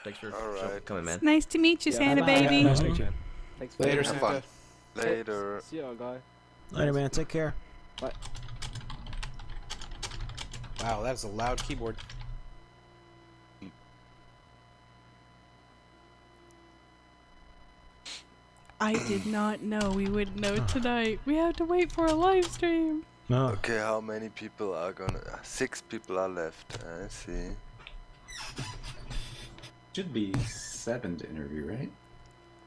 Thanks for Alright. coming, man. It's nice to meet you, Santa bye-bye. baby. Nice to meet you. Thanks for Later, Have Santa. fun. Later. See y'all, guy. Later, man. Take care. Bye. Wow, that was a loud keyboard. I did not know we would know tonight. We have to wait for a live stream. No. Okay, how many people are gonna... 6 people are left. I see. Should be 7 to interview, right?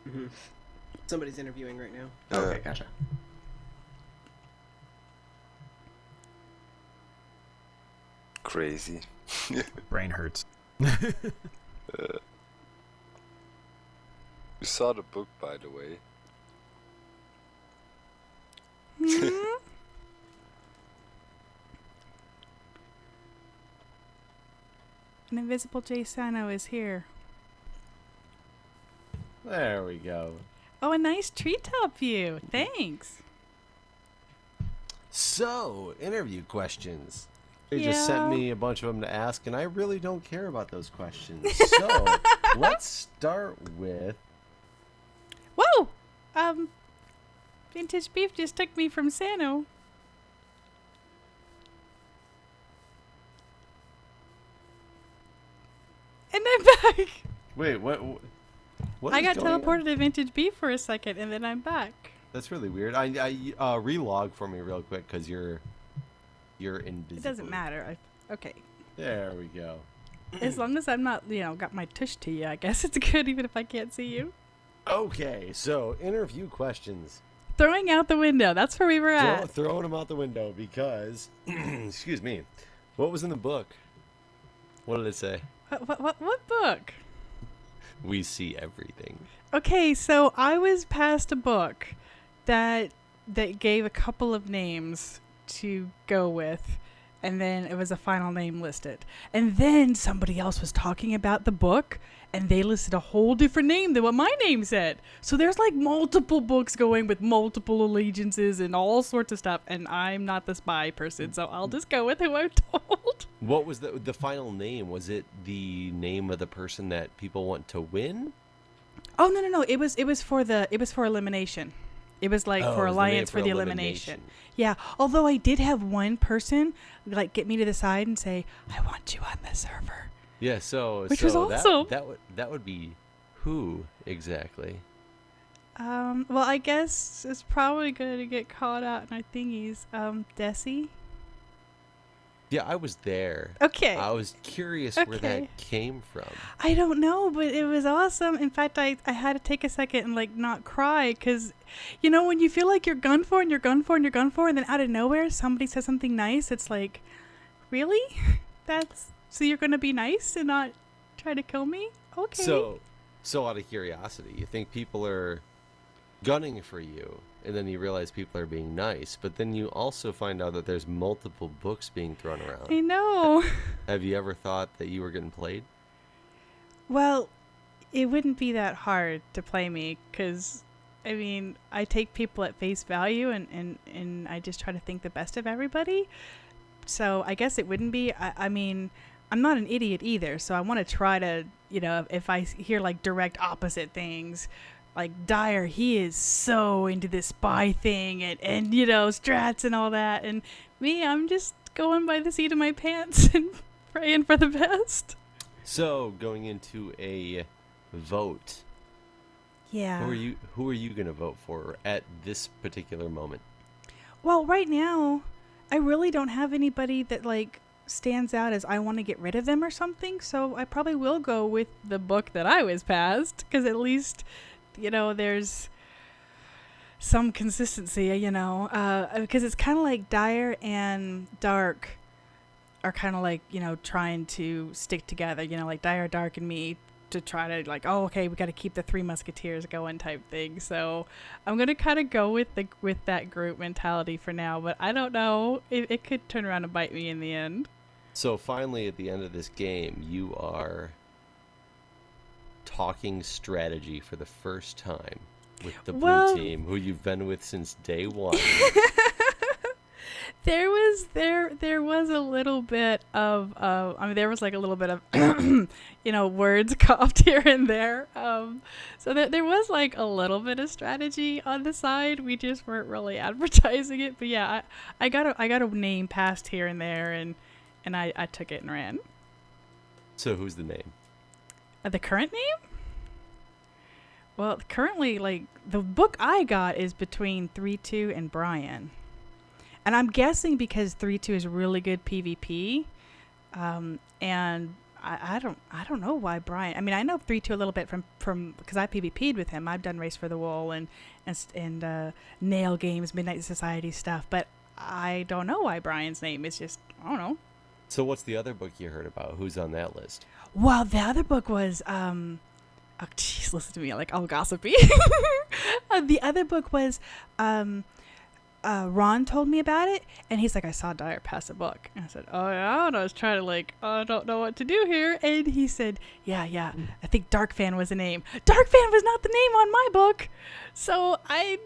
Mm-hmm. Somebody's interviewing right now. Okay, gotcha. Crazy. Brain hurts. You saw the book, by the way. Hmm? An invisible Jay Sano is here. There we go. Oh, a nice treetop view. Thanks. So, interview questions. They just sent Yeah. me a bunch of them to ask, and I really don't care about those questions. So, let's start with... Whoa! Vintage Beef just took me from Sano. And I'm back. Wait, what I is got going on? teleported to Vintage Beef for a second, and then I'm back. That's really weird. I relog for me real quick, because you're invisible. It doesn't matter. Okay. There we go. As long as I'm not, got my tush to you, I guess it's good, even if I can't see you. Okay, so interview questions. Throwing out the window. That's where we were at. Throwing them out the window because, excuse me, what was in the book? What did it say? What book? We see everything. Okay, so I was passed a book that gave a couple of names to go with, and then it was a final name listed. And then somebody else was talking about the book, and they listed a whole different name than what my name said. So there's like multiple books going with multiple allegiances and all sorts of stuff, and I'm not the spy person, so I'll just go with who I'm told. What was the final name? Was it the name of the person that people want to win? Oh no! It was for elimination. It was like for Alliance for the elimination. Yeah. Although I did have one person like get me to the side and say, "I want you on the server." Yeah. Which was awesome. That would be who exactly? Well, I guess it's probably going to get called out in our thingies. Desi. Yeah, I was there. Okay. I was curious where that came from. I don't know, but it was awesome. In fact, I had to take a second and like not cry because, when you feel like you're gone for and you're gone for and you're gone for, and then out of nowhere somebody says something nice, it's like, really? So you're going to be nice and not try to kill me? Okay. So out of curiosity, you think people are gunning for you, and then you realize people are being nice, but then you also find out that there's multiple books being thrown around. I know. Have you ever thought that you were getting played? Well, it wouldn't be that hard to play me because, I take people at face value and I just try to think the best of everybody. So I guess it wouldn't be. I'm not an idiot either, so I want to try to, if I hear like direct opposite things, like Dyer, he is so into this spy thing and strats and all that, and me, I'm just going by the seat of my pants and praying for the best. So going into a vote, yeah, who are you gonna vote for at this particular moment? Well, right now, I really don't have anybody that like stands out as I want to get rid of them or something, so I probably will go with the book that I was passed, because at least there's some consistency, because it's kind of like Dyer and Dark are kind of like, trying to stick together, like Dyer, Dark, and me to try to like, oh, okay, we got to keep the Three Musketeers going type thing. So I'm going to kind of go with that group mentality for now, but I don't know. It could turn around and bite me in the end. So finally, at the end of this game, you are talking strategy for the first time with the blue team, who you've been with since day one. There was a little bit of I mean there was like a little bit of words coughed here and there. So there was like a little bit of strategy on the side. We just weren't really advertising it. But yeah, I got a name passed here and there, and I took it and ran. So who's the name? The current name? Well, currently, like, the book I got is between 3-2 and Brian. And I'm guessing because 3-2 is really good PvP. And I don't know why Brian. I mean, I know 3-2 a little bit from because I PvP'd with him. I've done Race for the Wool and Nail Games, Midnight Society stuff. But I don't know why Brian's name is just, I don't know. So what's the other book you heard about? Who's on that list? Well, the other book was, oh, jeez, listen to me, like, all gossipy. The other book was, Ron told me about it, and he's like, I saw Dyer pass a book. And I said, oh, yeah, and I was trying to, like, I don't know what to do here. And he said, yeah, I think Darkfan was the name. Darkfan was not the name on my book. So I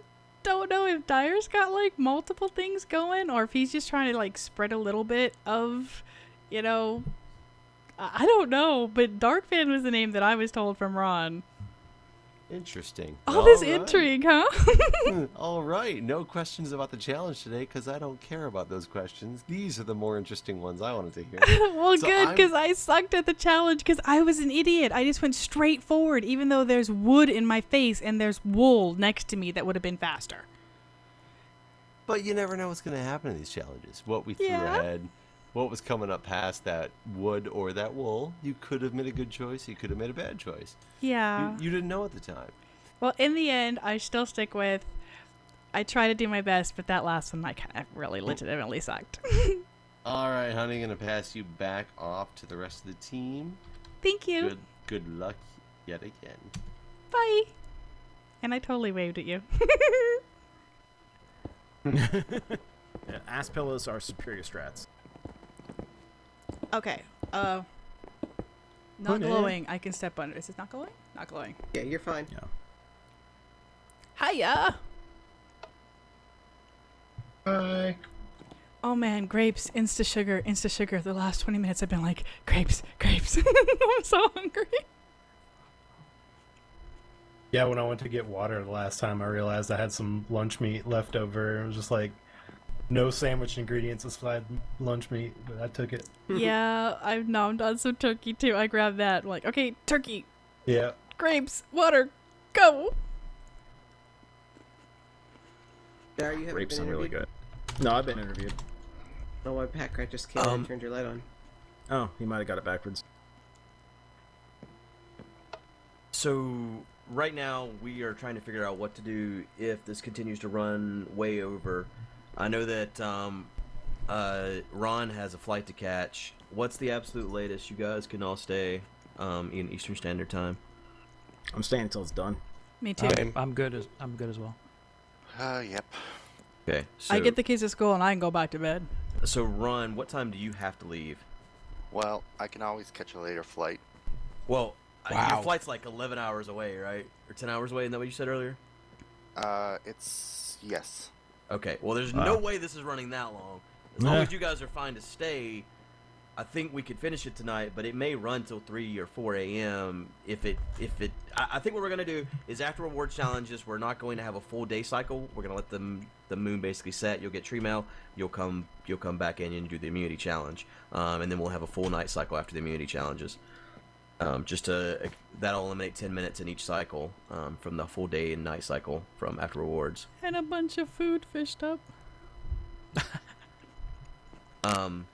don't know if Dyer's got, like, multiple things going, or if he's just trying to, like, spread a little bit of, I don't know, but Darkfan was the name that I was told from Ron. Interesting. All this intrigue, huh? All right. No questions about the challenge today because I don't care about those questions. These are the more interesting ones I wanted to hear. Well, so good, because I sucked at the challenge because I was an idiot. I just went straight forward, even though there's wood in my face and there's wool next to me that would have been faster. But you never know what's going to happen in these challenges. What we threw ahead, what was coming up past that wood or that wool. You could have made a good choice. You could have made a bad choice. Yeah. You didn't know at the time. Well, in the end, I still stick with, I try to do my best, but that last one I kind of really legitimately sucked. All right, honey, going to pass you back off to the rest of the team. Thank you. Good luck yet again. Bye. And I totally waved at you. Yeah, ass pillows are superior strats. Okay. Not glowing. I can step under. Is it not glowing? Not glowing. Yeah, you're fine. Yeah. Hiya. Hi. Oh man, grapes, insta sugar. The last 20 minutes I've been like, grapes. I'm so hungry. Yeah, when I went to get water the last time, I realized I had some lunch meat left over. It was just like, no sandwich ingredients, just fried lunch meat, but I took it. Yeah, I've nommed on some turkey too. I grabbed that. I'm like, okay, turkey, Yeah. grapes, water, go. Dar, you haven't Grapes been are really interviewed? good. No, I've been interviewed. Oh, my Pat Crack just came in and turned your light on. Oh, you might have got it backwards. So right now we are trying to figure out what to do if this continues to run way over. I know that Ron has a flight to catch. What's the absolute latest you guys can all stay in Eastern Standard Time? I'm staying until it's done. Me too. I'm good as well. Yep. Okay. So, I get the keys to school and I can go back to bed. So Ron, what time do you have to leave? Well, I can always catch a later flight. Well, Wow. your flight's like 11 hours away, right? Or 10 hours away, isn't that what you said earlier? Yes. Okay, well, there's no way this is running that long. As long as you guys are fine to stay, I think we could finish it tonight, but it may run till 3 or 4 a.m. I think what we're going to do is after reward challenges, we're not going to have a full day cycle. We're going to let the moon basically set. You'll get tree mail. You'll come back in and do the immunity challenge. And then we'll have a full night cycle after the immunity challenges. That'll eliminate 10 minutes in each cycle from the full day and night cycle from after rewards. And a bunch of food fished up.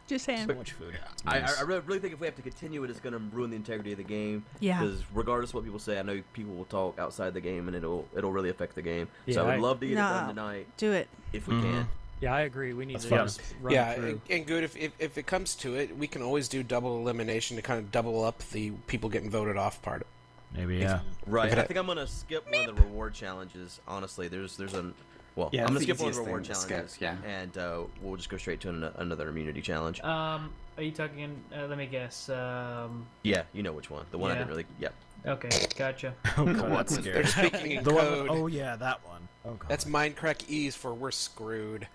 Just saying. So much food. I really think if we have to continue it, it's going to ruin the integrity of the game. Yeah. Because regardless of what people say, I know people will talk outside the game, and it'll really affect the game. Yeah, so I would love to get it done tonight Do it. if we can. Yeah, I agree. We need That's to fine. just run Yeah, through. and good, if it comes to it, we can always do double elimination to kind of double up the people getting voted off part. Maybe, yeah. Right. Okay. I think I'm going to skip one of the reward challenges. Honestly, there's a. Well, Yeah, I'm that's going to the skip one of the easiest reward thing to challenges, skip, yeah. and we'll just go straight to another immunity challenge. Are you talking? Let me guess. Yeah, you know which one. The one I Yeah. didn't really. Yeah. Okay, gotcha. Oh, God, that's They're scary. speaking in The one code. with, oh, yeah, that one. Oh, God. That's MindCrack Ease for we're screwed.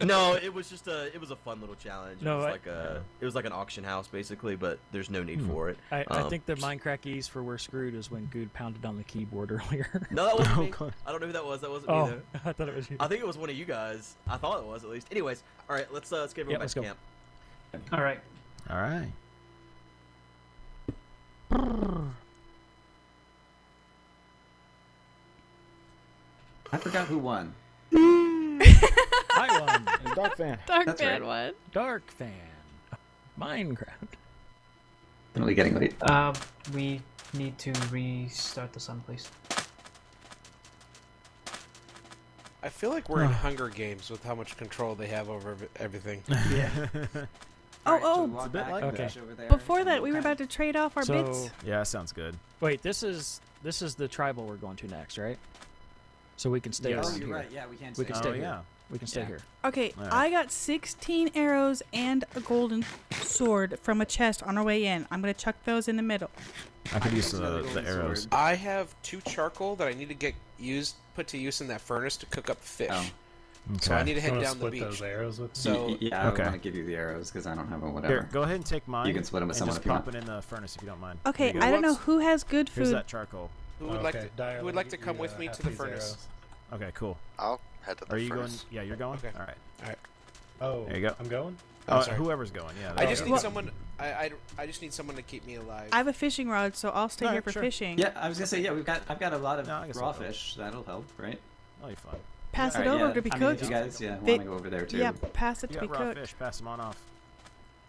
No, it was just it was a fun little challenge. No, It was like an auction house basically, but there's no need for it. I think the MindCrack ease for we're screwed is when Good pounded on the keyboard earlier. No, that wasn't me. God. I don't know who that was. That wasn't me Oh, though. I thought it was you. I think it was one of you guys. I thought it was at least. Anyways, all right, let's get everyone Yeah, back let's to go. camp. All right. All right. I forgot who won. I won. Dark fan. Dark That's Fan right. one. Dark fan. Minecraft. Definitely getting late. We need to restart the sun, please. I feel like we're in Hunger Games with how much control they have over everything. Yeah. Oh, It's a bit like Okay. before that, we were about to trade off our bits. Yeah, sounds good. Wait, this is the tribal we're going to next, right? So we can stay Yes. Oh, around you're here. right. Yeah, we can't We stay can Oh, stay here. yeah. We can stay Yeah. here. Okay, Alright. I got 16 arrows and a golden sword from a chest on our way in. I'm gonna chuck those in the middle. I could use use another the golden arrows. sword. I have 2 charcoal that I need to get put to use in that furnace to cook up fish. Oh. So I need to You head wanna down the split beach. those arrows with me? So yeah, I Okay. want to give you the arrows because I don't have them. Whatever. Here, go ahead and take mine. You can split 'em with and someone just if you pop want. it in the furnace if you don't mind. Okay, There you I go. don't know What's- who has good Here's food. that charcoal. who would like Okay, to Dyer, who let would me like to get come you, with me half to the these furnace? arrows. Okay, cool. I'll head to the Are you going? furnace. Yeah, you're going. Okay. All right. Oh, There you go. I'm going? I'm sorry. Whoever's going. Yeah. I there just you need go. someone. I just need someone to keep me alive. I have a fishing rod, so I'll stay here Alright, for sure. fishing. Yeah, I was gonna say I've got a lot of No, I guess raw I'll go. fish. That'll help, right? Oh, you're fine. Pass it Alright, over yeah. to be I mean, if cooked. you guys, want They- to go over there too. Yeah, pass it You to be got raw cooked fish. Pass them on off.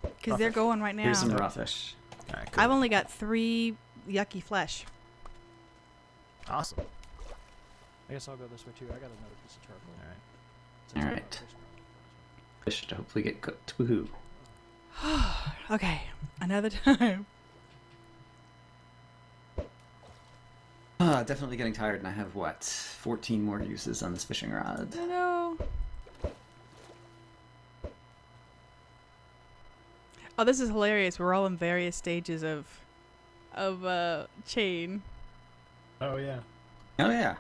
because they're going right now. Here's some raw fish. All right, cool. I've only got 3 yucky flesh. Awesome. I guess I'll go this way too. I got another piece of charcoal. All right. Since I Alright. got fish. Fish to hopefully get cooked. Woohoo! Okay, another time. Definitely getting tired, and I have 14 more uses on this fishing rod. I know. Oh, this is hilarious. We're all in various stages of chain. Oh, yeah. Oh yeah.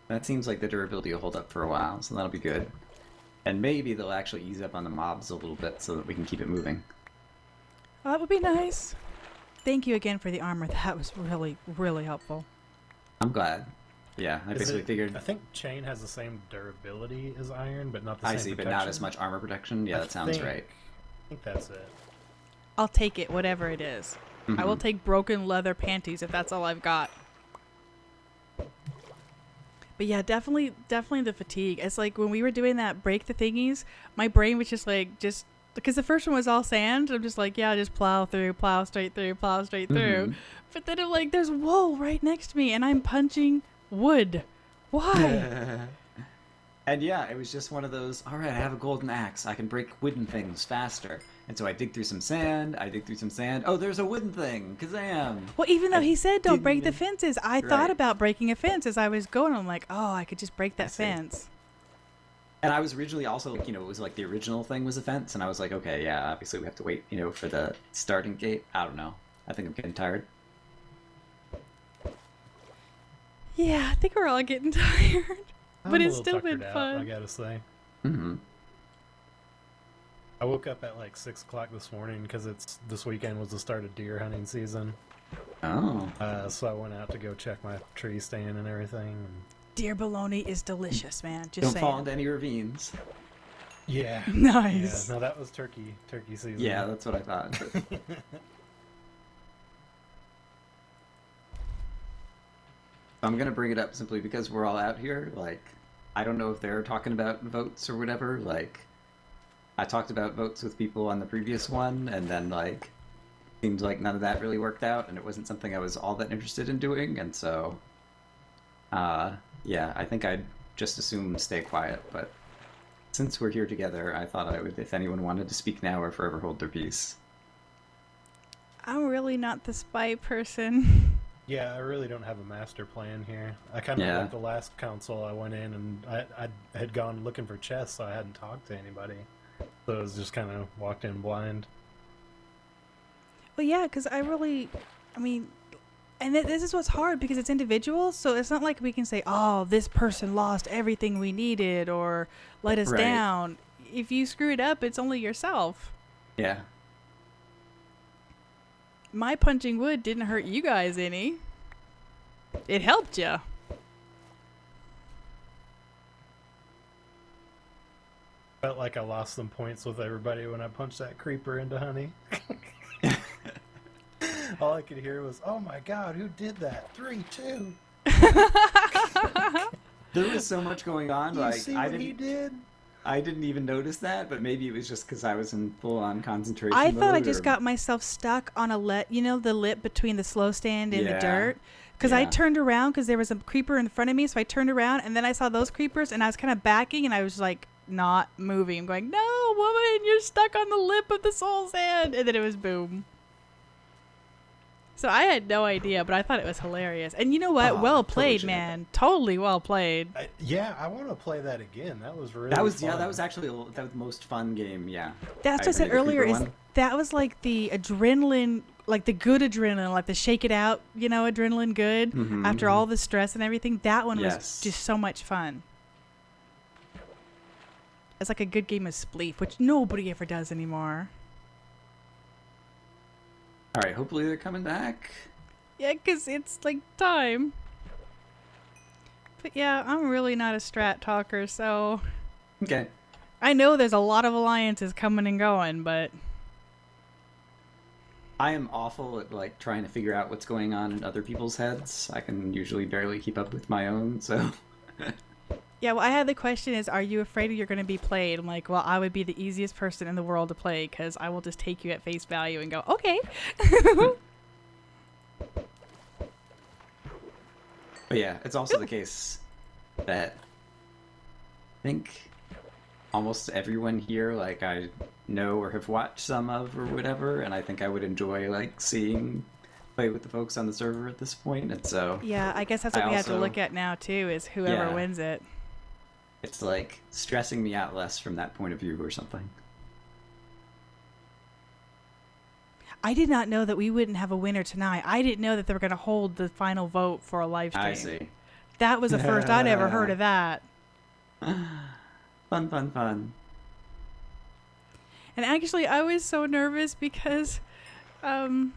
That seems like the durability will hold up for a while, so that'll be good. And maybe they'll actually ease up on the mobs a little bit so that we can keep it moving. Well, that would be nice. Thank you again for the armor. That was really, really helpful. I'm glad. Yeah, I Is basically it- figured. I think chain has the same durability as iron, but not the I same see, but protection. not as much armor protection. Yeah, I that sounds think- right. I think that's it. I'll take it, whatever it is. I will Mhm. take broken leather panties if that's all I've got. But yeah, definitely the fatigue. It's like when we were doing that break the thingies, my brain was just because the first one was all sand. I'm just like, yeah, just plow straight through. Mhm. But then I'm like, there's wool right next to me, and I'm punching wood. Why? And yeah, it was just one of those, all right, I have a golden axe. I can break wooden things faster. And so I dig through some sand. Oh, there's a wooden thing. Kazam! Well, even though I he said don't didn't break the even- fences, I Right. thought about breaking a fence as I was going. I'm like, oh, I could just break I that see. fence. And I was originally also, it was like the original thing was a fence. And I was like, okay, yeah, obviously we have to wait, for the starting gate. I don't know. I think I'm getting tired. Yeah, I think we're all getting tired. But I'm a it's little still been tuckered out, fun. I gotta say. Mm-hmm. I woke up at like 6 o'clock this morning because this weekend was the start of deer hunting season. Oh. So I went out to go check my tree stand and everything. And Deer bologna is delicious, man. Just Don't saying. fall into any ravines. yeah. Nice. Yeah, no, that was turkey season. Yeah, that's what I thought. I'm gonna bring it up simply because we're all out here. Like, I don't know if they're talking about votes or whatever. Like, I talked about votes with people on the previous one, and then seems like none of that really worked out, and it wasn't something I was all that interested in doing. And so, yeah, I think I'd just assume stay quiet. But since we're here together, I thought I would, if anyone wanted to speak now or forever hold their peace. I'm really not the spy person. Yeah, I really don't have a master plan here. I kind of, Yeah. like the last council, I went in and I had gone looking for chests, so I hadn't talked to anybody. So it was just kind of walked in blind. Well, yeah, because I mean, And this is what's hard because it's individual, so it's not like we can say, oh, this person lost everything we needed or let us down. If you screw it up, it's only yourself. Yeah. My punching wood didn't hurt you guys any. It helped you. Felt like I lost some points with everybody when I punched that creeper into Honney. All I could hear was, "Oh my God, who did that? 3-2." There was so much going on. You Like see I what he did? I didn't even notice that, but maybe it was just because I was in full-on concentration. I thought I mode, just or... got myself stuck on a the lip between the slow stand and the Yeah. dirt. Because I Yeah. turned around because there was a creeper in front of me, so I turned around and then I saw those creepers and I was kind of backing and I was like not moving. I'm going, no, woman, you're stuck on the lip of the soul sand. And then it was boom. So I had no idea, but I thought it was hilarious. And you know what? Oh, well totally played, should man. Totally well played. Yeah, I want to play that again. That was really That was fun. that was actually the most fun game. Yeah. That's what I said agree, the earlier. creeper Is one. that was like the adrenaline, like the good adrenaline, like the shake it out, adrenaline good Mhm, after mhm. all the stress and everything. That one was Yes. just so much fun. It's like a good game of Spleef, which nobody ever does anymore. All right. Hopefully they're coming back. Yeah, 'cause it's like time. But yeah, I'm really not a strat talker, so Okay. I know there's a lot of alliances coming and going, but I am awful at like trying to figure out what's going on in other people's heads. I can usually barely keep up with my own. So. yeah, well, I had the question is, are you afraid you're going to be played? I'm like, well, I would be the easiest person in the world to play because I will just take you at face value and go, okay. But yeah, it's also the case that I think almost everyone here, like I know or have watched some of or whatever, and I think I would enjoy like seeing play with the folks on the server at this point. And so Yeah, I guess that's what I we have to also- look at now too, is whoever Yeah. wins it. it's like stressing me out less from that point of view or something. I did not know that we wouldn't have a winner tonight. I didn't know that they were going to hold the final vote for a live stream. I see. That was the first I'd ever heard of that. Fun, fun, fun. And actually, I was so nervous because, you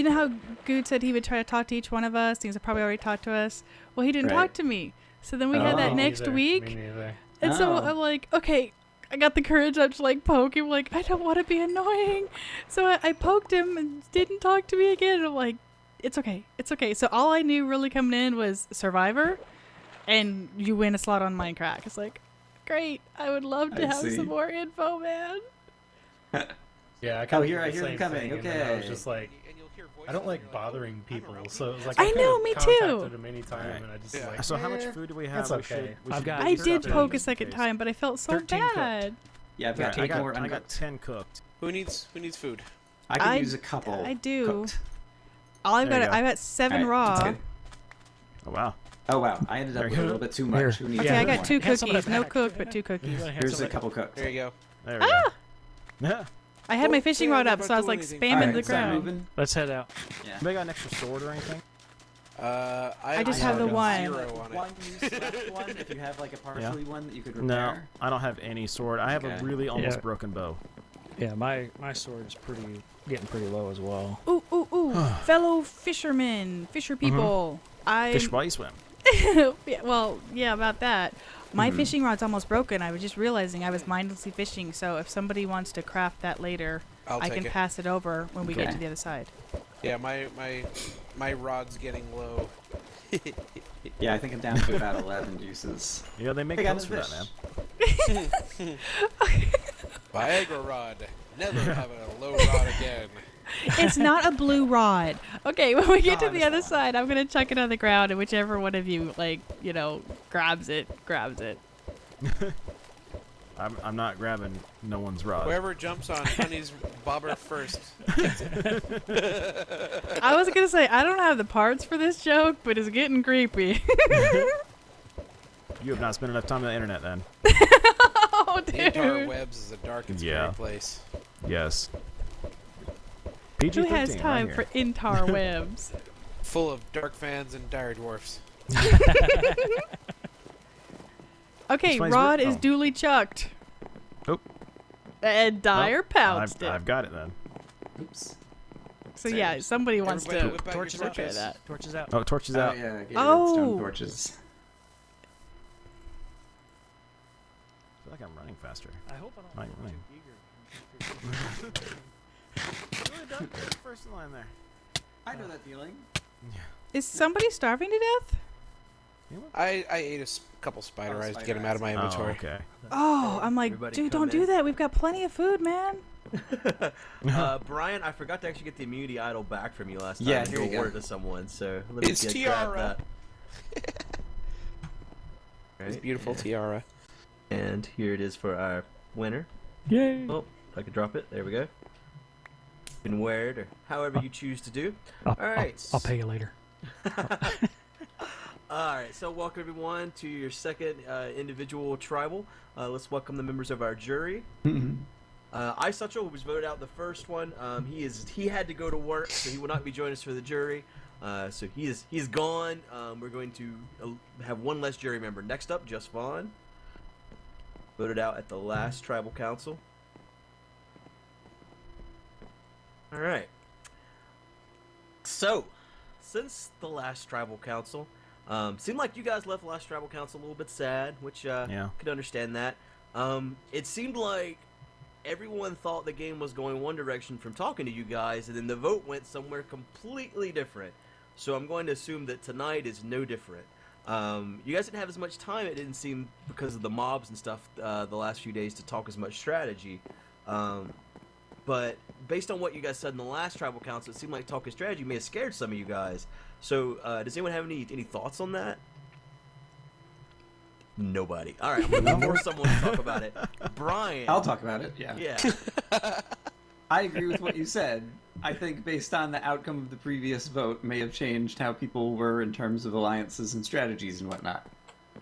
know how Good said he would try to talk to each one of us? He was probably already talked to us. Well, he didn't Right. talk to me. So then we had that Oh. next Me week. neither. And so Oh. I'm like, okay, I got the courage up to like poke him. Like, I don't want to be annoying. So I poked him and didn't talk to me again. And I'm like, it's okay. It's okay. So all I knew really coming in was Survivor and you win a slot on MindCrack. It's like, great. I would love to I have see. some more info, man. Yeah, I kind of here did I the hear them same coming, thing, and then I was okay. just like, I don't like bothering people, so it was like I know, could've me too. contacted him anytime, Right. and I just Yeah. like, So how much eh, food do we have? That's We okay. should- we I've should got- do I stuff did in poke a just in second case. time, but I felt so 13 cooked. bad. Yeah, I've Yeah, got I 8 got, more I got uncooked. 10 cooked. Who needs food? I could I- use a couple. I do. Cooked. All I've There got, you go. I've got 7 All right, that's raw. good. Oh, wow. Oh wow, I ended up There with you a go. little bit too much. Here. Who needs Okay, I more? got 2 Hand some of cookies. that No back. cooked, but 2 cookies. Here's a couple cooked. There you go. There we go. Yeah. I had my Oh, fishing yeah, rod I'm up, not so I was doing like anything. spamming Alright, the start ground. moving. Let's head out. Yeah. Anybody got an extra sword or anything? I just have the got one. 0 on it. One use left one. If you have like a partially one that you could repair. No, I don't have any sword. I have Okay. a really almost Yeah. broken bow. Yeah, my sword is getting pretty low as well. Ooh, ooh, ooh. Fellow fishermen, fisher people. I Fish while you swim. yeah, well, yeah, about that. My fishing rod's almost broken. I was just realizing I was mindlessly fishing, so if somebody wants to craft that later, I'll I take can it. pass it over when we get Okay. to the other side. Yeah, my rod's getting low. Yeah, I think I'm down to about 11 uses. Yeah, they make I got pills for a that, fish. man. Viagra rod. Never having a low rod again. It's not a blue rod. Okay, when we get to God, the it's other not. side, I'm gonna chuck it on the ground, and whichever one of you grabs it. I'm not grabbing no one's rod. Whoever jumps on Honey's bobber first. I was gonna say I don't have the parts for this joke, but it's getting creepy. You have not spent enough time on the internet then. Oh, The dude. interwebs is a dark and scary Yeah. place. Yes. Who PG-13 has time right for here. intar webs? Full of dark fans and dire dwarfs. Okay, This Rod one's is duly chucked. Oh. And Dyer pounced it. I've got it then. Oops. So yeah, somebody wants Everybody to whip out your Torches out. torches. That. Torches out. Oh, torches Oh out. yeah, get Oh. redstone torches. I feel like I'm running faster. I hope I don't Am I feel running? too eager. Really don't get the first line there. I know that feeling. Is somebody starving to death? I ate a couple spider eyes to get them out of my inventory. Oh, okay. Oh, I'm like, Everybody dude, come don't do in. that. We've got plenty of food, man. Brian, I forgot to actually get the immunity idol back from you last time. Yeah, and here go you go. award it to someone. So let me It's grab Tiara. that. This Right, beautiful tiara. and here it is for our winner. Yay! Oh, if I could drop it. There we go. You can wear it or however you choose to do. I'll, All right. I'll pay you later. All right, so welcome everyone to your second individual tribal. Let's welcome the members of our jury. Ice Satchel, who was voted out the first one, he had to go to work, so he will not be joining us for the jury. So he's gone. We're going to have one less jury member. Next up, Just Vaughn, voted out at the last tribal council. All right. So, since the last tribal council, seemed like you guys left the last tribal council a little bit sad, which Yeah. could understand that. It seemed like everyone thought the game was going one direction from talking to you guys, and then the vote went somewhere completely different. So I'm going to assume that tonight is no different. You guys didn't have as much time, it didn't seem, because of the mobs and stuff the last few days, to talk as much strategy. But based on what you guys said in the last tribal council, it seemed like talking strategy may have scared some of you guys. So does anyone have any thoughts on that? Nobody. All right, I'm going to force someone to talk about it. Brian. I'll talk about it. Yeah. Yeah. I agree with what you said. I think based on the outcome of the previous vote may have changed how people were in terms of alliances and strategies and whatnot.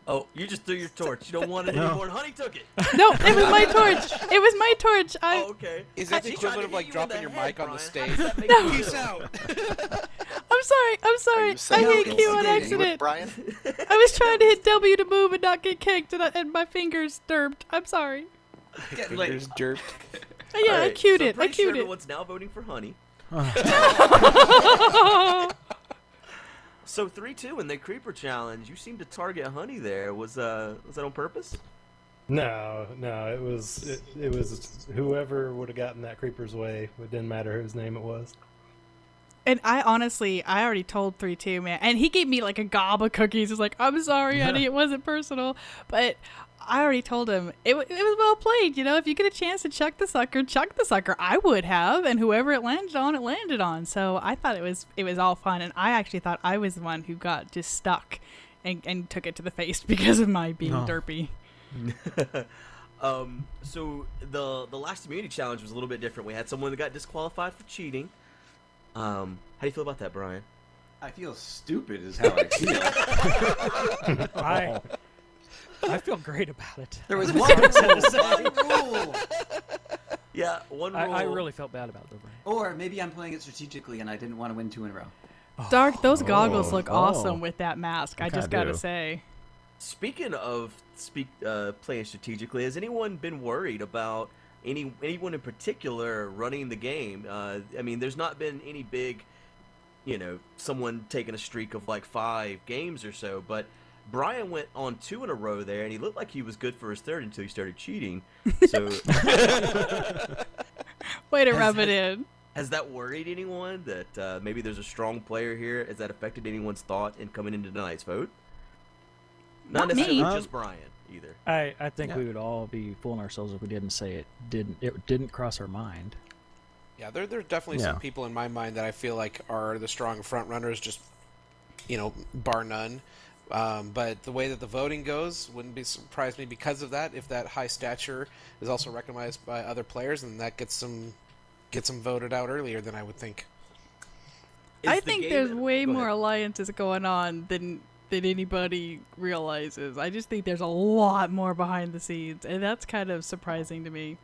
Oh, you just threw your torch. You don't want it anymore, and Honey took it. No, it was my torch. It was my torch. Oh, okay. Is that the She tried equivalent to of hit like you in dropping the your head, mic on the Brian. stage? How does that make No. you Peace feel? out. I'm sorry. I hit Q on accident. Brian? I was trying to hit W to move and not get kicked, and my fingers derped. I'm sorry. Getting late. Fingers jerked. Yeah, All I right, cued so it. I pretty sure cued it. everyone's now voting for Honey. So 3-2 in the creeper challenge. You seem to target Honey there. Was that on purpose? No, it was whoever would have gotten that creeper's way. It didn't matter whose name it was. And I already told 3-2, man. And he gave me like a gob of cookies. He's like, I'm sorry, honey, it wasn't personal. But I already told him it was well played. You know, if you get a chance to chuck the sucker. I would have. And whoever it landed on, it landed on. So I thought it was all fun. And I actually thought I was the one who got just stuck and took it to the face because of my being derpy. So the last immunity challenge was a little bit different. We had someone that got disqualified for cheating. How do you feel about that, Brian? I feel stupid is how I feel. I feel great about it. There was one rule. Yeah, one rule. I really felt bad about it, though, Brian. Or maybe I'm playing it strategically and I didn't want to win 2 in a row. Dark, those goggles look awesome with that mask. I just kinda gotta do. say. Speaking of playing strategically, has anyone been worried about anyone in particular running the game? I mean, there's not been any big, someone taking a streak of like 5 games or so, but Brian went on 2 in a row there, and he looked like he was good for his third until he started cheating. So, Way to rub it in. has that worried anyone that maybe there's a strong player here? Has that affected anyone's thought in coming into tonight's vote? Not Not me. necessarily just Brian either. I think we would all be fooling ourselves if we didn't say it didn't cross our mind. Yeah, there are definitely some people in my mind that I feel like are the strong front runners, just bar none. But the way that the voting goes wouldn't be surprised me because of that. If that high stature is also recognized by other players, then that gets them voted out earlier than I would think. I Is the think game- there's way Go more ahead. alliances going on than anybody realizes. I just think there's a lot more behind the scenes, and that's kind of surprising to me.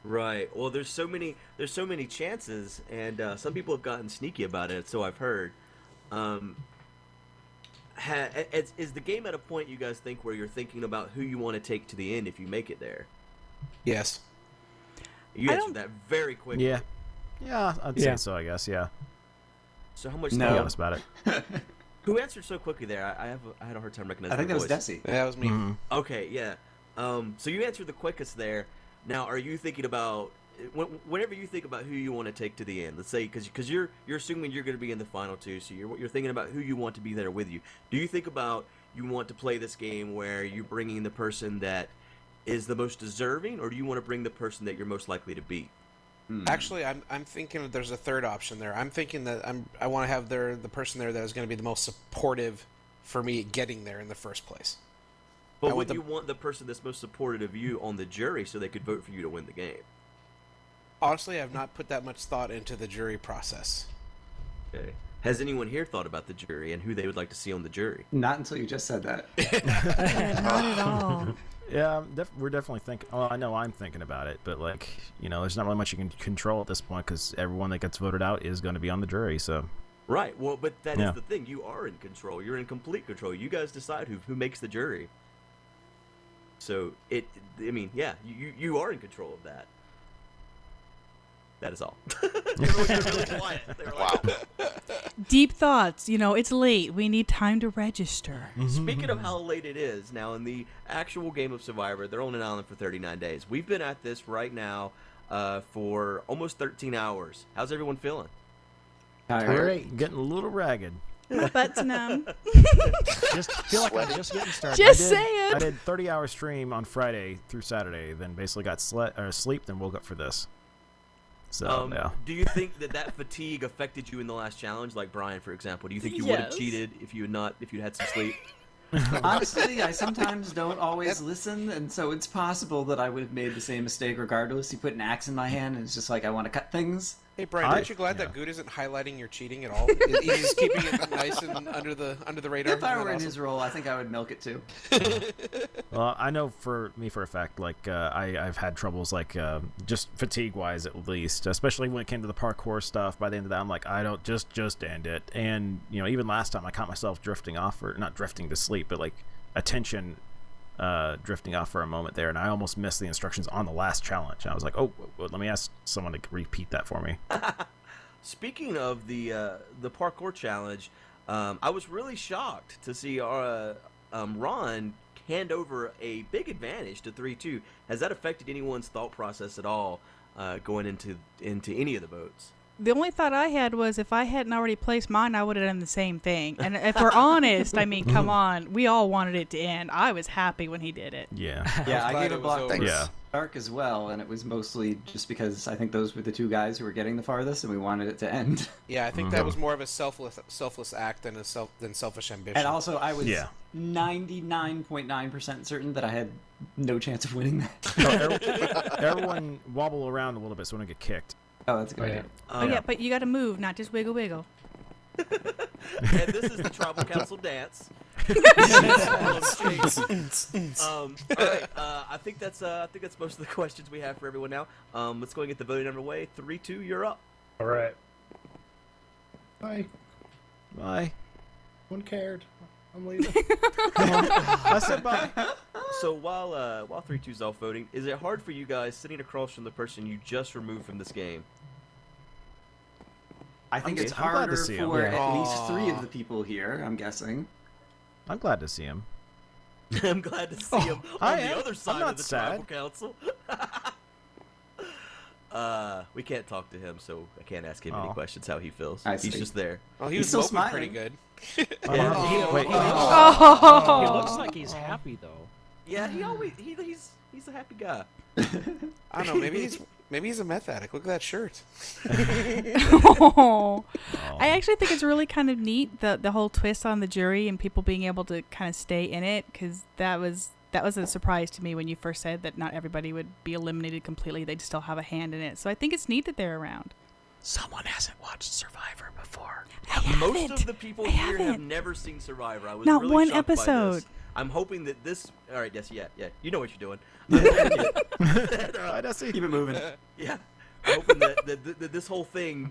Right. Well, there's so many chances, and some people have gotten sneaky about it. So I've heard. Is the game at a point you guys think where you're thinking about who you want to take to the end if you make it there? Yes. You answered that very quickly. Yeah. Yeah, I'd say so, I guess, yeah. So how much To be time? honest about it. Who answered so quickly there? I had a hard time recognizing I think your that was voice. Desi. Yeah, that was me. Mm-hmm. Okay, yeah. So you answered the quickest there. Now, are you thinking about whenever you think about who you want to take to the end? Let's say because you're assuming you're going to be in the final two, so you're thinking about who you want to be there with you. Do you think about you want to play this game where you're bringing the person that is the most deserving, or do you want to bring the person that you're most likely to beat? Actually, I'm thinking that there's a third option there. I'm thinking that I want to have the person there that is going to be the most supportive for me getting there in the first place. But would you want the person that's most supportive of you on the jury so they could vote for you to win the game? Honestly, I've not put that much thought into the jury process. Okay. Has anyone here thought about the jury and who they would like to see on the jury? Not until you just said that. Not at all. Yeah, we're definitely thinking. Well, I know I'm thinking about it, but like, there's not really much you can control at this point because everyone that gets voted out is going to be on the jury. So. Right. Well, but that is the thing. You are in control. You're in complete control. You guys decide who makes the jury. So you are in control of that. That is all. They're really quiet. Wow. Deep thoughts. It's late. We need time to register. Speaking of how late it is, now in the actual game of Survivor, they're on an island for 39 days. We've been at this right now for almost 13 hours. How's everyone feeling? Great. Getting a little ragged. My butt's numb. Just feel like I'm just getting started. Just saying. I did 30-hour stream on Friday through Saturday, then basically got sleep, then woke up for this. So, yeah. Do you think that fatigue affected you in the last challenge, like Brian, for example? Do you think you would have cheated if you had some sleep? Honestly, I sometimes don't always listen, and so it's possible that I would have made the same mistake regardless. You put an axe in my hand, and it's just like I want to cut things. Hey Brian, aren't you glad that Good isn't highlighting your cheating at all? He's just keeping it nice and under the radar. If I were in his role, I think I would milk it too. Well, I know for me for a fact, like I've had troubles, like just fatigue-wise at least, especially when it came to the parkour stuff. By the end of that, I'm like, I don't just end it. And even last time, I caught myself drifting off, or not drifting to sleep, but like attention drifting off for a moment there, and I almost missed the instructions on the last challenge. And I was like, oh, let me ask someone to repeat that for me. Speaking of the parkour challenge, I was really shocked to see Ron hand over a big advantage to 3-2. Has that affected anyone's thought process at all going into any of the votes? The only thought I had was if I hadn't already placed mine, I would have done the same thing. And if we're honest, I mean, come on. We all wanted it to end. I was happy when he did it. Yeah. Yeah, I gave a block over. to Stark as well, and it was mostly just because I think those were the two guys who were getting the farthest, and we wanted it to end. Yeah, I think that was more of a selfless act than selfish ambition. And also, I was 99.9% certain that I had no chance of winning that. So everyone wobble around a little bit so we don't get kicked. Oh, that's a good idea. But you got to move, not just wiggle wiggle. And this is the Tribal Council dance. All right, I think that's most of the questions we have for everyone now. Let's go and get the voting underway. 3-2, you're up. All right. Bye. Bye. No one cared. I'm leaving. I said bye. So while 3-2's off voting, is it hard for you guys sitting across from the person you just removed from this game? I think it's I'm glad to harder see him. for at least 3 of the people here, I'm guessing. I'm glad to see him. I'm glad to see him on the other side of the Tribal Council. We can't talk to him, so I can't ask him any questions how he feels. He's just there. Oh, he He's was still smiling smiling. pretty good. He Oh. looks like he's happy though. Yeah, he's a happy guy. I don't know. Maybe he's a meth addict. Look at that shirt. I actually think it's really kind of neat, the whole twist on the jury and people being able to kind of stay in it, because that was a surprise to me when you first said that not everybody would be eliminated completely. They'd still have a hand in it. So I think it's neat that they're around. Someone hasn't watched Survivor before. Most of the people here have never seen Survivor. I was Not really one shocked by episode. this. I'm hoping that this. All right, yes, yeah. You know what you're doing. Hi, Dusty. Keep it moving. Yeah, I'm hoping that this whole thing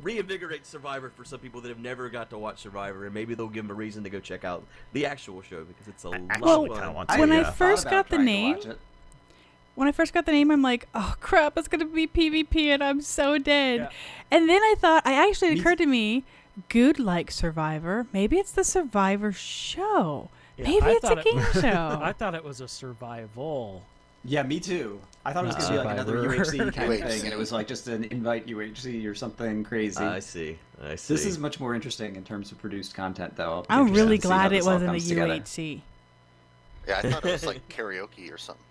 reinvigorate Survivor for some people that have never got to watch Survivor, and maybe they'll give them a reason to go check out the actual show because it's a lot of fun. When I first got the name, I'm like, oh crap, it's gonna be PvP, and I'm so dead. Yeah. And then I thought, it occurred to me, good like Survivor. Maybe it's the Survivor show. Yeah, maybe it's a game show. I thought it was a survival. Yeah, me too. I thought it was going to be like another UHC kind of thing, and it was like just an invite UHC or something crazy. I see. This is much more interesting in terms of produced content, though. I'm really glad it wasn't a UHC. Yeah, I thought it was like karaoke or something.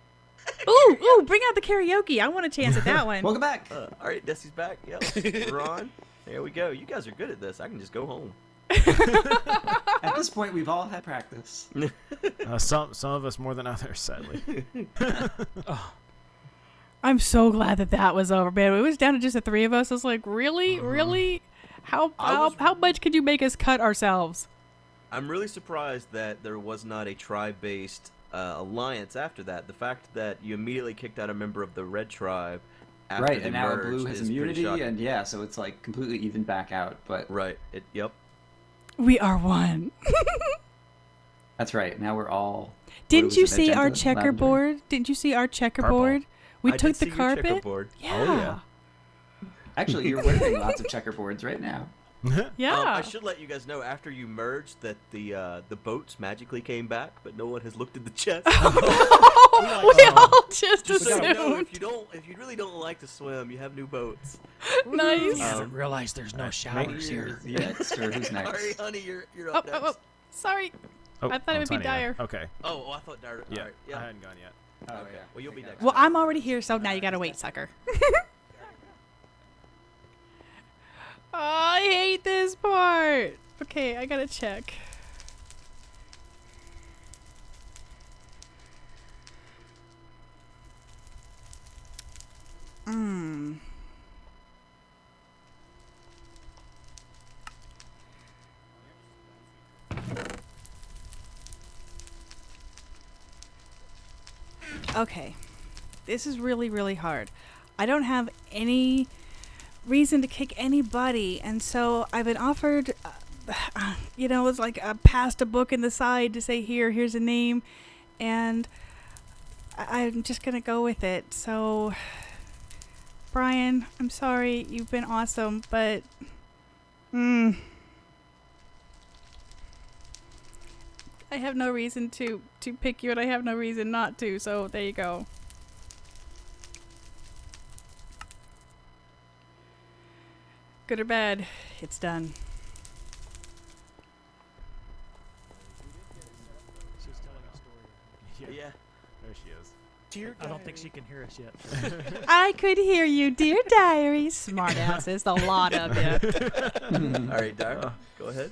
Ooh, bring out the karaoke. I want a chance at that one. Welcome back. All right, Desi's back. Yep, we're on. There we go. You guys are good at this. I can just go home. At this point, we've all had practice. Some of us more than others, sadly. I'm so glad that was over, man. It was down to just the three of us. I was like, really? How much could you make us cut ourselves? I'm really surprised that there was not a tribe-based alliance after that. The fact that you immediately kicked out a member of the red tribe after right, and now blue has immunity, and yeah, so it's like completely even back out. But right, yep. We are one. That's right. Now we're all. Didn't you see our checkerboard? Didn't you see our checkerboard? We took the carpet. Yeah. Oh, yeah. Actually, you're wearing lots of checkerboards right now. Yeah. I should let you guys know after you merged that the boats magically came back, but no one has looked at the chest. We all just assumed. If you really don't like to swim, you have new boats. Nice. You haven't realized there's no showers here. Yeah, sure. Who's next? Sorry, Honey, you're up next. Sorry. I thought it would be Dyer. Okay. Oh, I thought Dyer. Yeah. Right. Yeah. I hadn't gone yet. Okay. Well, you'll be next. Well, I'm already here, so now you gotta wait, sucker. Oh, I hate this part. Okay, I gotta check. Okay. This is really, really hard. I don't have any reason to kick anybody, and so I've been offered it's like past a book in the side to say here's a name, and I'm just gonna go with it. So Brian, I'm sorry, you've been awesome, but I have no reason to pick you, and I have no reason not to, so there you go. Good or bad, it's done. She's telling a story. Yeah. There she is. Dear I don't think she can hear us yet. I could hear you, dear diary. Smartasses, a lot of you. All right, Dyer, go ahead.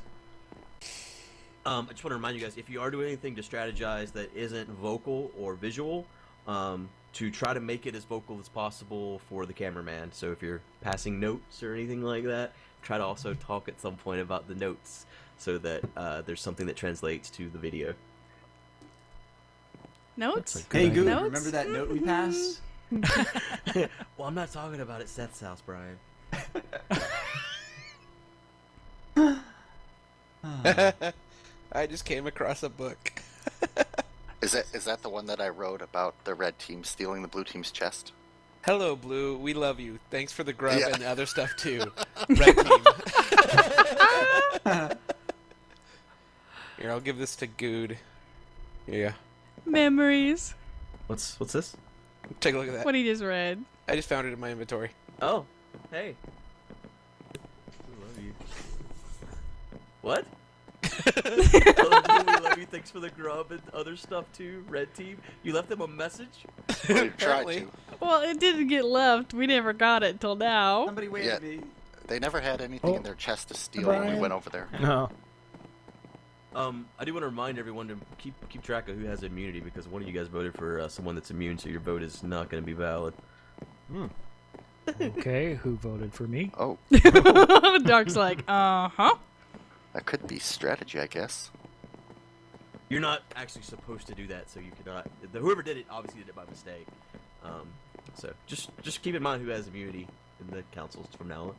I just want to remind you guys, if you are doing anything to strategize that isn't vocal or visual, to try to make it as vocal as possible for the cameraman. So if you're passing notes or anything like that, try to also talk at some point about the notes so that there's something that translates to the video. Notes? Hey, Goop, notes? remember that note we passed? Well, I'm not talking about it, Seth's house, Brian. I just came across a book. Is that the one that I wrote about the red team stealing the blue team's chest? Hello, Blue. We love you. Thanks for the grub and the other stuff too. Red team. Here, I'll give this to Good. Yeah. Memories. What's this? Take a look at that. What he just read. I just found it in my inventory. Oh, hey. We love you. What? We love you. Thanks for the grub and other stuff too. Red team. You left them a message? We tried to. Well, it didn't get left. We never got it till now. Somebody wait at me. They never had anything in their chest to steal when we went over there. No. I do want to remind everyone to keep track of who has immunity, because one of you guys voted for someone that's immune, so your vote is not going to be valid. Okay, who voted for me? Oh. Dark's like, uh-huh. That could be strategy, I guess. You're not actually supposed to do that, so you cannot. Whoever did it obviously did it by mistake. So just keep in mind who has immunity in the councils from now on.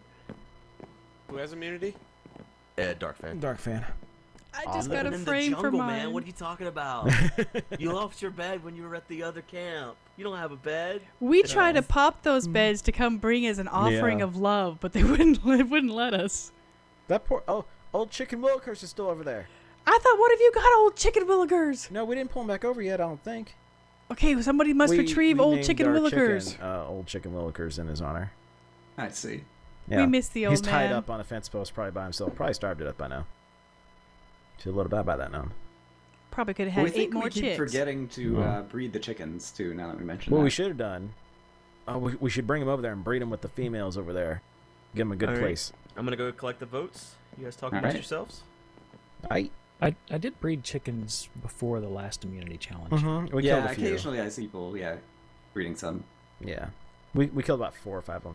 Who has immunity? Dark fan. Dark fan. I just got a in the frame for jungle, mine. man. What are you talking about? You lost your bed when you were at the other camp. You don't have a bed. We tried to pop those beds to come bring as an offering Yeah. of love, but they wouldn't let us. That poor old chicken Willikers is still over there. I thought, what have you got, old chicken Willikers? No, we didn't pull him back over yet. I don't think. Okay, somebody must retrieve we old named chicken our Willikers. old chicken Willikers in his honor. I see. Yeah. We missed the old He's tied man. up on a fence post probably by himself. Probably starved to death by now. Feel a little bad about that now. Probably could have Well, had we 8 think more we keep chicks. forgetting to breed the chickens too. Now that we mentioned What that. we should have done, we should bring him over there and breed him with the females over there. Give him a good All right. place. I'm gonna go collect the votes. You guys talk All amongst right. yourselves. I did breed chickens before the last immunity challenge. Mm-hmm. We Yeah, killed a few. occasionally I see people, breeding some. Yeah. We killed about 4 or 5 of them.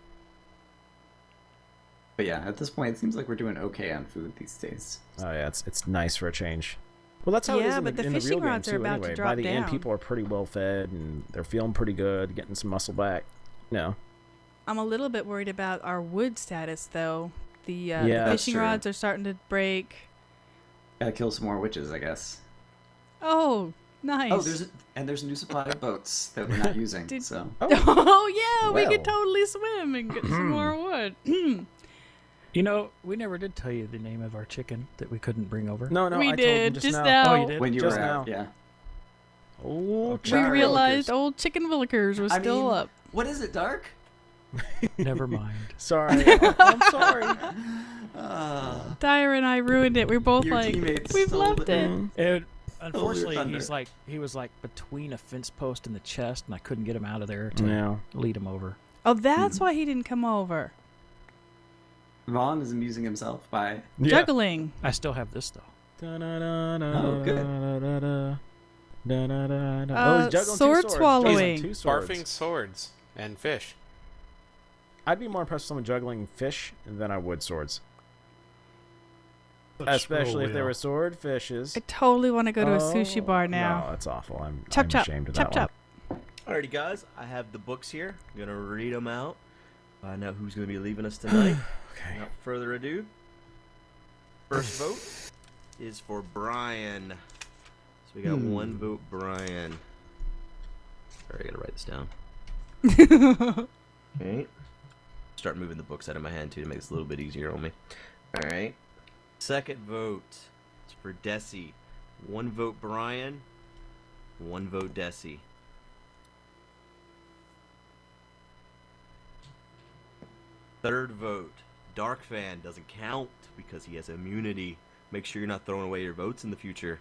But yeah, at this point, it seems like we're doing okay on food these days. Oh yeah, it's nice for a change. Well, that's how it is Yeah, in but the, the in the fishing real game rods are too. about to Anyway, by drop the end, down. people are pretty well fed and they're feeling pretty good, getting some muscle back. No. I'm a little bit worried about our wood status, though. The Yeah, the that's fishing true. rods are starting to break. Gotta kill some more witches, I guess. Oh, nice. Oh, there's a new supply of boats that we're not using. Did- So Oh, yeah, we could Well. totally swim and get some more wood. You know, we never did tell you the name of our chicken that we couldn't bring over. No, We I told did, them just now. now. Oh, you did? when you Just were out, now. yeah. Oh, We Chicken realized Willikers. old chicken Willikers was I still mean, up. What is it, Dark? Never mind. sorry. I'm sorry. Dyer and I ruined it. We're both Your like, teammates we've stole left it. It, unfortunately, thunder. he was like between a fence post and the chest, and I couldn't get him out of there to No. lead him over. Oh, that's why he didn't come over. Vaughn is amusing himself by Juggling. I still have this though. Oh, good. He's juggling two sword swords. swallowing. Juggling two swords. Barfing swords and fish. I'd be more impressed with someone juggling fish than I would swords. Such Especially a if they wheel. were sword fishes. I totally want to go to a sushi bar now. No, that's awful. I'm Chop, chop, ashamed of chop, that chop. Alrighty, guys. I have the books here. I'm gonna read them out. Find out who's gonna be leaving us tonight. Okay. Without further ado, first vote is for Brian. So we got one vote, Brian. Sorry, I gotta write this down. Okay. Start moving the books out of my hand too to make this a little bit easier on me. All right. Second vote is for Desi. One vote, Brian. One vote, Desi. Third vote, Dark Fan doesn't count because he has immunity. Make sure you're not throwing away your votes in the future.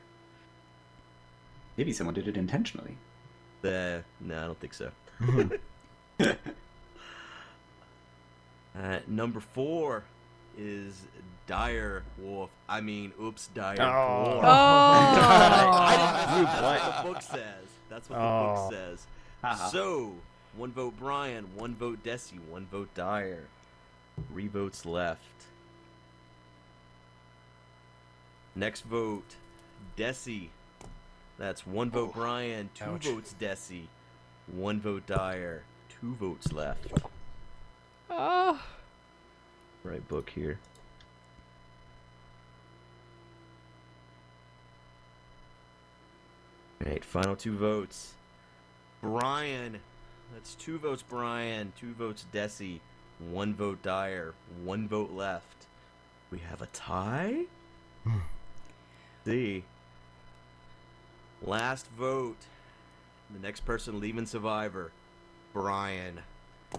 maybe someone did it intentionally. No, I don't think so. Number 4 is Dire Wolf. Dire Dwarf. I didn't know that's what the book says. That's what the book says. So, one vote Brian, one vote Desi, one vote Dire. 3 votes left. Next vote, Desi. That's 1 vote Brian, 2 Ouch. votes Desi, 1 vote Dire, 2 votes left. Oh, Right book here. Alright, final 2 votes. Brian. That's 2 votes Brian, 2 votes Desi, 1 vote Dire, 1 vote left. We have a tie? See. Last vote. The next person leaving Survivor. Brian.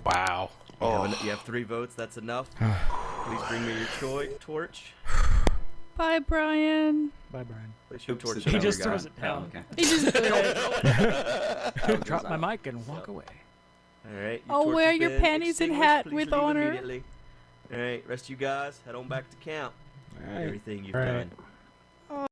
Wow. You have 3 votes, that's enough. Please bring me your torch. bye, Brian. Bye, Brian. Place your Oops, torch it down. He never just got throws it down. Oh, okay. He just threw it. Oh, it Drop goes my out. mic and walk away. Alright. Oh, torch wear has your been panties and extinguished. hat Please with leave honor. immediately. Alright, rest of you guys, head on back to camp. All right. Everything you've All right. done.